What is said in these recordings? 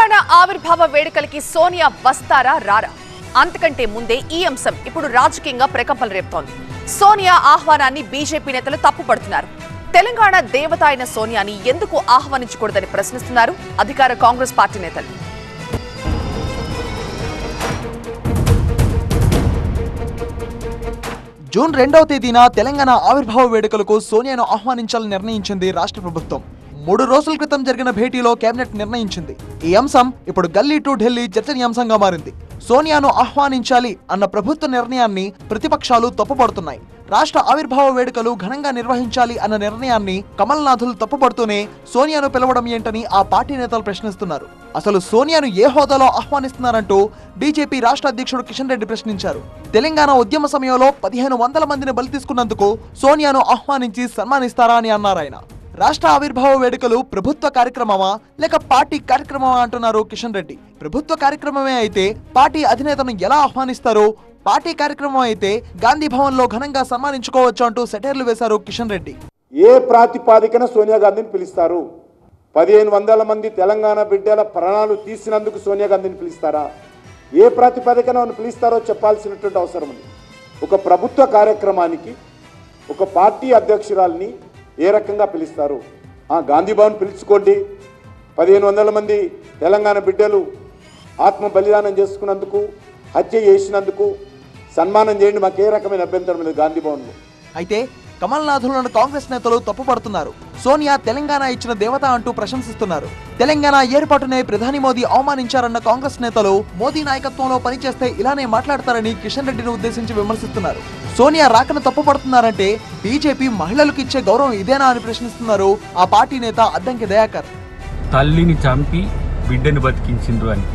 తెలంగాణ ఆవిర్భావ వేడుకలకి సోనియా వస్తారా రారా? అంతకంటే ముందే ఈ అంశం ఇప్పుడు రాజకీయంగా ప్రకంపనలు రేపుతోంది. సోనియా ఆహ్వానాన్ని బీజేపీ నేతలు తప్పుపడుతున్నారు. తెలంగాణ దేవత అయిన సోనియాని ఎందుకు ఆహ్వానించకూడదని ప్రశ్నిస్తున్నారు అధికార కాంగ్రెస్ పార్టీ నేతలు. జూన్ 2వ తేదీన తెలంగాణ ఆవిర్భావ వేడుకలకు సోనియాను ఆహ్వానించాలని నిర్ణయించింది రాష్ట్ర ప్రభుత్వం. 3 రోజుల క్రితం జరిగిన భేటీలో కేబినెట్ నిర్ణయించింది. ఈ అంశం ఇప్పుడు గల్లీ టు ఢిల్లీ చర్చనీయాంశంగా మారింది. సోనియాను ఆహ్వానించాలి అన్న ప్రభుత్వ నిర్ణయాన్ని ప్రతిపక్షాలు తప్పుపడుతున్నాయి. రాష్ట్ర ఆవిర్భావ వేడుకలు ఘనంగా నిర్వహించాలి అన్న నిర్ణయాన్ని కమల్నాథులు తప్పుపడుతూనే సోనియాను పిలవడం ఏంటని ఆ పార్టీ నేతలు ప్రశ్నిస్తున్నారు. అసలు సోనియాను ఏ హోదాలో ఆహ్వానిస్తున్నారంటూ బీజేపీ రాష్ట్ర అధ్యక్షుడు కిషన్ రెడ్డి ప్రశ్నించారు. తెలంగాణ ఉద్యమ సమయంలో 1500 మందిని బలి తీసుకున్నందుకు సోనియాను ఆహ్వానించి సన్మానిస్తారా అని అన్నారాయన. రాష్ట్ర ఆవిర్భావ వేడుకలు ప్రభుత్వ కార్యక్రమమా లేక పార్టీ కార్యక్రమమా అంటున్నారు కిషన్ రెడ్డి. ప్రభుత్వ కార్యక్రమమే అయితే పార్టీ అధినేతను ఎలా ఆహ్వానిస్తారో, పార్టీ కార్యక్రమం అయితే గాంధీ భవన్ లో ఘనంగా సన్మానించుకోవచ్చు అంటూ సెటైర్లు వేశారు కిషన్ రెడ్డి. ఏ ప్రాతిపాదికన సోనియా గాంధీని పిలుస్తారు? 1500 మంది తెలంగాణ బిడ్డల ప్రాణాలు తీసినందుకు సోనియా గాంధీని పిలుస్తారా? ఏ ప్రాతిపాదికన పిలుస్తారో చెప్పాల్సినటువంటి అవసరం ఉంది. ఒక ప్రభుత్వ కార్యక్రమానికి ఒక పార్టీ అధ్యక్షురాల్ని ఏ రకంగా పిలుస్తారు? గాంధీ భవన్ పిలుచుకోండి, 1500 మంది తెలంగాణ బిడ్డలు ఆత్మ బలిదానం చేసుకున్నందుకు, హత్య చేసినందుకు సన్మానం చేయండి, మాకు ఏ రకమైన అభ్యంతరం లేదు గాంధీ భవన్లో. అయితే కమల్నాథులను కాంగ్రెస్ నేతలు తప్పుపడుతున్నారు. సోనియా తెలంగాణ ఇచ్చిన దేవత అంటూ ప్రశంసిస్తున్నారు. తెలంగాణ ఏర్పాటునే ప్రధాని మోదీ అవమానించారన్న కాంగ్రెస్ నేతలు మోదీ నాయకత్వంలో పనిచేస్తే ఇలానే మాట్లాడతారని కిషన్ రెడ్డిని ఉద్దేశించి విమర్శిస్తున్నారు. సోనియా రాకను తప్పుపడుతున్నారంటే బీజేపీ మహిళలకు ఇచ్చే గౌరవం ఇదేనా అని ప్రశ్నిస్తున్నారు ఆ పార్టీ నేత అద్దంకి దయాకర్. తల్లిని చంపి బిడ్డని బతికించిండ్రు అని,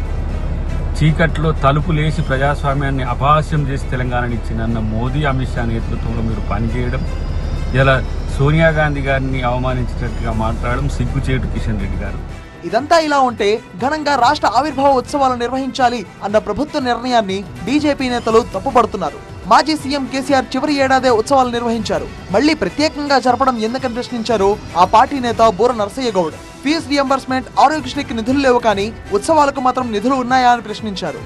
చీకట్లో తలుపులేసి ప్రజాస్వామ్యాన్ని అపహాస్యం చేసి తెలంగాణని ఇచ్చిందన్న మోదీ అమిత్ షా నేతృత్వంలో మీరు పనిచేయడం, ఇలా సోనియా గాంధీ గారిని అవమానించినట్టుగా మాట్లాడడం సిగ్గుచేటు కిషన్ రెడ్డి గారు. ఇదంతా ఇలా ఉంటే ఘనంగా రాష్ట్ర ఆవిర్భావ ఉత్సవాలు నిర్వహించాలి అన్న ప్రభుత్వ నిర్ణయాన్ని బీజేపీ నేతలు తప్పుపడుతున్నారు. మాజీ సీఎం కేసీఆర్ చివరి ఏడాదే ఉత్సవాలు నిర్వహించారు. మళ్లీ ప్రత్యేకంగా జరపడం ఎందుకని ప్రశ్నించారు ఆ పార్టీ నేత బూర నరసయ్య గౌడ్. ఫీజు రియంబర్స్మెంట్, ఆరోగ్యశ్రీకి నిధులు లేవు కానీ ఉత్సవాలకు మాత్రం నిధులు ఉన్నాయా అని ప్రశ్నించారు.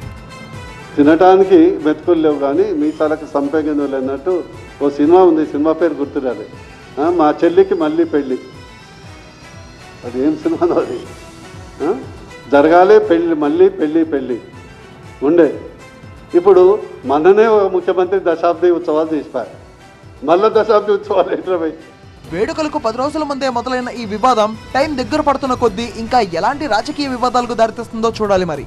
తినడానికి మెతుకులు లేవు కానీ మీసాలకు సంపేగిందులు అన్నట్టు ఓ సినిమా ఉంది, సినిమా పేరు గుర్తురాలి. మా చెల్లికి మళ్ళీ పెళ్ళి, అది ఏం సినిమాలో అది? జరగాలి పెళ్ళి, మళ్ళీ పెళ్ళి ఉండే. ఇప్పుడు మననే ముఖ్యమంత్రి దశాబ్ది ఉత్సవాలు తీసిపారు, మళ్ళీ దశాబ్ది ఉత్సవాలు ఎట్లా? వేడుకలకు 10 రోజుల ముందే మొదలైన ఈ వివాదం టైం దగ్గర పడుతున్న కొద్దీ ఇంకా ఎలాంటి రాజకీయ వివాదాలకు దారితీస్తుందో చూడాలి మరి.